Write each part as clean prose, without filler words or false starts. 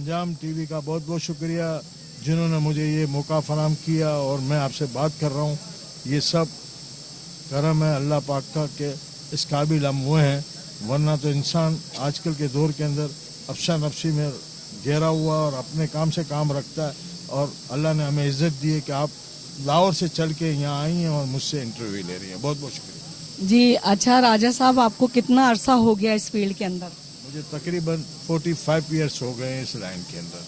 अंजाम टीवी का बहुत बहुत शुक्रिया जिन्होंने मुझे ये मौका फराहम किया और मैं आपसे बात कर रहा हूँ। ये सब करम है अल्लाह पाक का कि इस काबिल हम हुए हैं, वरना तो इंसान आजकल के दौर के अंदर अफसा नफसी में घेरा हुआ और अपने काम से काम रखता है। और अल्लाह ने हमें इज्जत दी है कि आप लाहौर से चल के यहाँ आई हैं और मुझसे इंटरव्यू ले रही हैं। बहुत बहुत शुक्रिया जी। अच्छा राजा साहब, आपको कितना अरसा हो गया इस फील्ड के अंदर? मुझे तकरीबन 45 ईयर्स हो गए हैं इस लाइन के अंदर।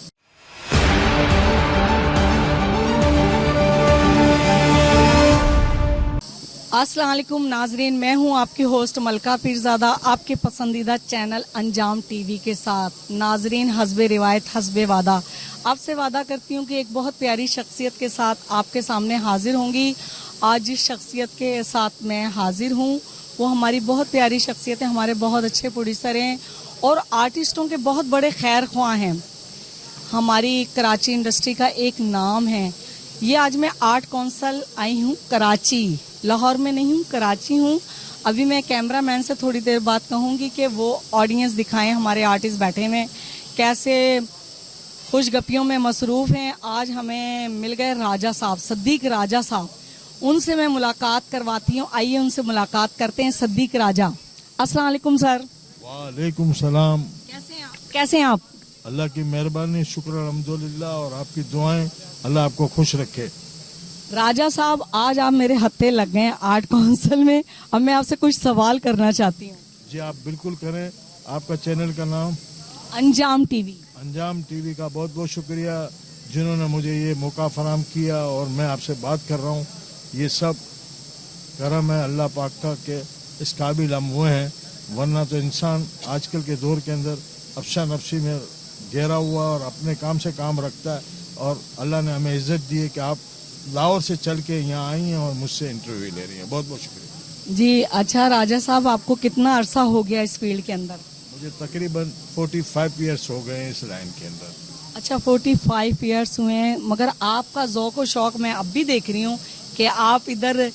अस्सलाम वालेकुम नाजरीन, मैं हूं आपकी होस्ट मलका पीरजादा, आपके पसंदीदा चैनल अंजाम टीवी के साथ। नाजरीन, हस्बे रिवायत हस्बे वादा, आपसे वादा करती हूं कि एक बहुत प्यारी शख्सियत के साथ आपके सामने हाजिर होंगी। आज जिस शख्सियत के साथ मैं हाजिर हूं वो हमारी बहुत प्यारी शख्सियत है, हमारे बहुत अच्छे प्रोड्यूसर हैं और आर्टिस्टों के बहुत बड़े खैर ख्वाह हैं। हमारी कराची इंडस्ट्री का एक नाम है। ये आज मैं आर्ट काउंसिल आई हूँ कराची, लाहौर में नहीं हूँ, कराची हूँ। अभी मैं कैमरामैन से थोड़ी देर बाद कहूँगी कि वो ऑडियंस दिखाएं, हमारे आर्टिस्ट बैठे हैं कैसे खुशगपियों में मसरूफ़ हैं। आज हमें मिल गए राजा साहब, सद्दीक राजा साहब। उनसे मैं मुलाकात करवाती हूँ। आइए उनसे मुलाकात करते हैं। सद्दीक राजा, अस्सलाम वालेकुम सर। वालेकुम सलाम। कैसे हैं आप? अल्लाह की मेहरबानी, शुक्र अल्हम्दुलिल्लाह, और आपकी दुआएं, अल्लाह आपको खुश रखे। राजा साहब, आज आप मेरे हत्थे लग गए हैं आर्ट काउंसिल में। अब मैं आपसे कुछ सवाल करना चाहती हूँ। जी आप बिल्कुल करें। आपका चैनल का नाम? अंजाम टीवी। अंजाम टीवी का बहुत बहुत शुक्रिया जिन्होंने मुझे ये मौका फराहम किया और मैं आपसे बात कर रहा हूँ। ये सब करम है अल्लाह पाक का कि इस काबिल हम हुए हैं, वरना तो इंसान आजकल के दौर के अंदर अफसा नफसी में घेरा हुआ और अपने काम से काम रखता है। और अल्लाह ने हमें इज्जत दी है कि आप लाहौर से चल के यहाँ आई हैं और मुझसे इंटरव्यू ले रही हैं। बहुत बहुत शुक्रिया जी। अच्छा राजा साहब, आपको कितना अरसा हो गया इस फील्ड के अंदर? मुझे तकरीबन 45 ईयर्स हो गए हैं इस लाइन के अंदर। अच्छा, 45 ईयर्स हुए हैं, मगर आपका ज़ौक़ व शौक़ मैं अब भी देख रही हूँ कि आप इधर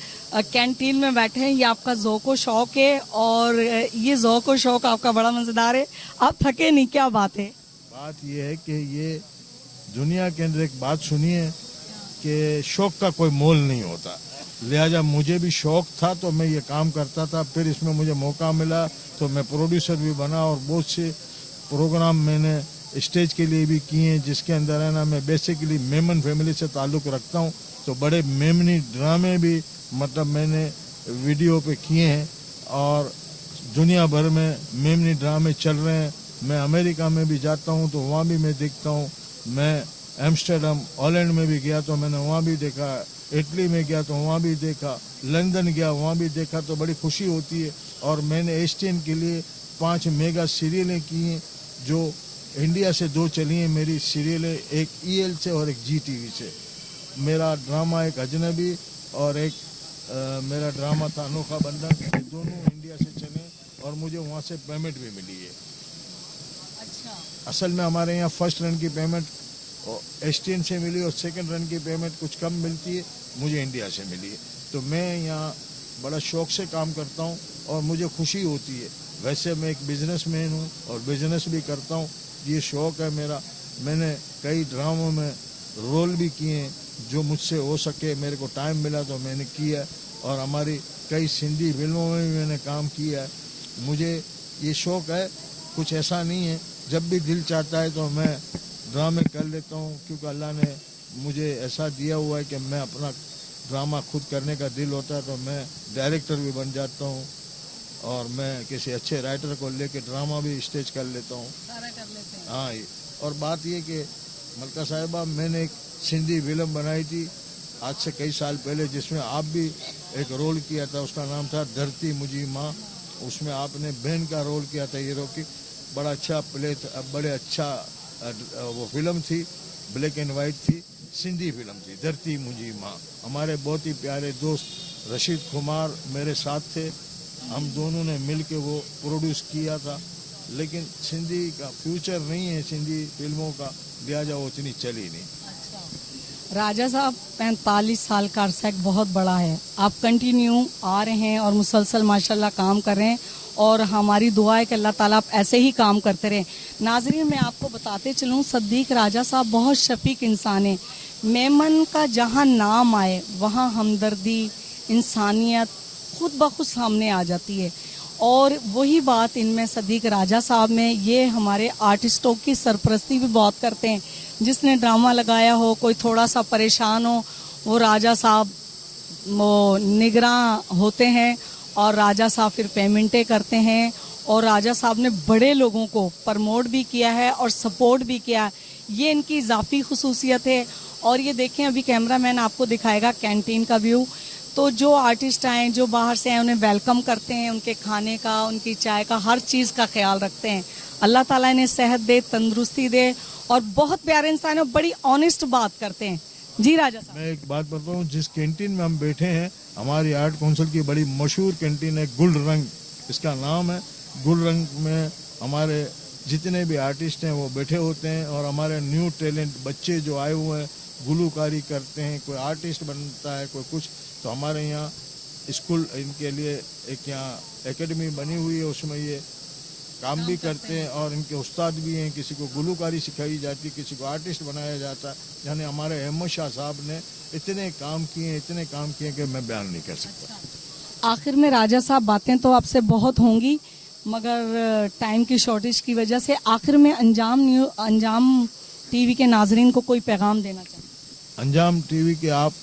कैंटीन में बैठे हैं। ये आपका ज़ौक़ व शौक़ है और ये ज़ौक़ व शौक़ आपका बड़ा मज़ेदार है। आप थके नहीं, क्या बात है? बात ये है कि ये दुनिया के अंदर एक बात सुनिए कि शौक़ का कोई मोल नहीं होता। लिहाजा मुझे भी शौक़ था तो मैं ये काम करता था। फिर इसमें मुझे मौका मिला तो मैं प्रोड्यूसर भी बना और बहुत से प्रोग्राम मैंने स्टेज के लिए भी किए हैं, जिसके अंदर है ना मैं बेसिकली मेमन फैमिली से ताल्लुक़ रखता हूँ। तो बड़े मेमनी ड्रामे भी मतलब मैंने वीडियो पे किए हैं और दुनिया भर में मेमनी ड्रामे चल रहे हैं। मैं अमेरिका में भी जाता हूँ तो वहाँ भी मैं देखता हूँ। मैं एम्स्टर्डम हॉलैंड में भी गया तो मैंने वहाँ भी देखा, इटली में गया तो वहाँ भी देखा, लंदन गया वहाँ भी देखा। तो बड़ी खुशी होती है। और मैंने एसटीएन के लिए 5 मेगा सीरियलें की हैं, जो इंडिया से 2 चली हैं मेरी सीरियलें, एक ईएल से और एक जी टीवी से। मेरा ड्रामा एक अजनबी और एक मेरा ड्रामा था अनोखा बंधन, ये दोनों इंडिया से चले और मुझे वहाँ से पेमेंट भी मिली है। अच्छा। असल में हमारे यहाँ फर्स्ट रन की पेमेंट एसटीएन से मिली और सेकंड रन की पेमेंट कुछ कम मिलती है, मुझे इंडिया से मिली है। तो मैं यहाँ बड़ा शौक से काम करता हूँ और मुझे खुशी होती है। वैसे मैं एक बिजनेसमैन हूँ और बिजनेस भी करता हूँ, ये शौक़ है मेरा। मैंने कई ड्रामों में रोल भी किए हैं, जो मुझसे हो सके, मेरे को टाइम मिला तो मैंने किया। और हमारी कई सिंधी फिल्मों में भी मैंने काम किया है। मुझे ये शौक़ है, कुछ ऐसा नहीं है, जब भी दिल चाहता है तो मैं ड्रामे कर लेता हूँ, क्योंकि अल्लाह ने मुझे ऐसा दिया हुआ है कि मैं अपना ड्रामा खुद करने का दिल होता है तो मैं डायरेक्टर भी बन जाता हूँ और मैं किसी अच्छे राइटर को लेके ड्रामा भी स्टेज कर लेता हूँ, सारा कर लेते हैं। हाँ। और बात ये कि मलका साहिबा, मैंने एक सिंधी फिल्म बनाई थी आज से कई साल पहले, जिसमें आप भी एक रोल किया था। उसका नाम था धरती मुझी माँ। उसमें आपने बहन का रोल किया था हीरो की। बड़ा अच्छा प्ले था, बड़े अच्छा वो फिल्म थी, ब्लैक एंड वाइट थी, सिंधी फिल्म थी धरती मुझी माँ। हमारे बहुत ही प्यारे दोस्त रशीद कुमार मेरे साथ थे, हम दोनों ने मिल के वो प्रोड्यूस किया था। लेकिन सिंधी का फ्यूचर नहीं है सिंधी फिल्मों का, लिहाजा वो इतनी चली नहीं। राजा साहब, 45 साल का अरसा एक बहुत बड़ा है। आप कंटिन्यू आ रहे हैं और मुसलसल माशाल्लाह काम कर रहे हैं और हमारी दुआ है कि अल्लाह ताला आप ऐसे ही काम करते रहें। नाजरीन, मैं आपको बताते चलूँ, सद्दीक राजा साहब बहुत शफीक इंसान हैं। मेमन का जहाँ नाम आए वहाँ हमदर्दी, इंसानियत खुद ब खुद सामने आ जाती है। और वही बात इनमें सद्दीक राजा साहब में, ये हमारे आर्टिस्टों की सरपरस्ती भी बहुत करते हैं। जिसने ड्रामा लगाया हो, कोई थोड़ा सा परेशान हो, वो राजा साहब वो निगरान होते हैं और राजा साहब फिर पेमेंटें करते हैं। और राजा साहब ने बड़े लोगों को प्रमोट भी किया है और सपोर्ट भी किया है। ये इनकी इजाफी खुसूसियत है। और ये देखें, अभी कैमरामैन आपको दिखाएगा कैंटीन का व्यू। तो जो आर्टिस्ट आए, जो बाहर से आए, उन्हें वेलकम करते हैं, उनके खाने का, उनकी चाय का, हर चीज़ का ख्याल रखते हैं। अल्लाह ताला इन्हें सेहत दे, तंदुरुस्ती दे, और बहुत प्यारे इंसान है, बड़ी ऑनेस्ट बात करते हैं। जी राजा साहब, मैं एक बात बताऊं, जिस कैंटीन में हम बैठे हैं, हमारी आर्ट काउंसिल की बड़ी मशहूर कैंटीन है, गुल रंग इसका नाम है। गुल रंग में हमारे जितने भी आर्टिस्ट हैं वो बैठे होते हैं, और हमारे न्यू टैलेंट बच्चे जो आए हुए हैं गुलूकारी करते हैं, कोई आर्टिस्ट बनता है, कोई कुछ। तो हमारे यहाँ स्कूल इनके लिए एक यहाँ एकेडमी बनी हुई है, उसमें ये काम भी करते हैं, और इनके उस्ताद भी हैं। किसी को गुलूकारी सिखाई जाती है, किसी को आर्टिस्ट बनाया जाता है। यानी हमारे अहमद शाह साहब ने इतने काम किए कि मैं बयान नहीं कर सकता। आखिर में राजा साहब, बातें तो आपसे बहुत होंगी, मगर टाइम की शॉर्टेज की वजह से आखिर में अंजाम टीवी के नाजरीन को कोई पैगाम देना चाहिए। अंजाम टीवी के आप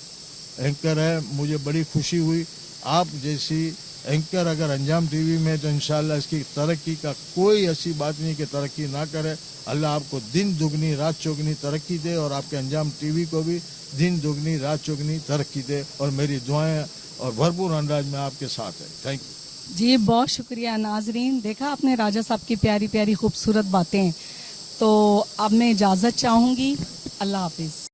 एंकर है, मुझे बड़ी खुशी हुई। आप जैसी एंकर अगर अंजाम टीवी में, तो इंशाल्लाह इसकी तरक्की का कोई ऐसी बात नहीं कि तरक्की ना करे। अल्लाह आपको दिन दुगनी रात चौगनी तरक्की दे, और आपके अंजाम टीवी को भी दिन दुगनी रात चौगनी तरक्की दे। और मेरी दुआएं और भरपूर अंदाज में आपके साथ है। थैंक यू जी, बहुत शुक्रिया। नाजरीन, देखा आपने राजा साहब की प्यारी प्यारी खूबसूरत बातें। तो अब मैं इजाज़त चाहूँगी। अल्लाह हाफिज़।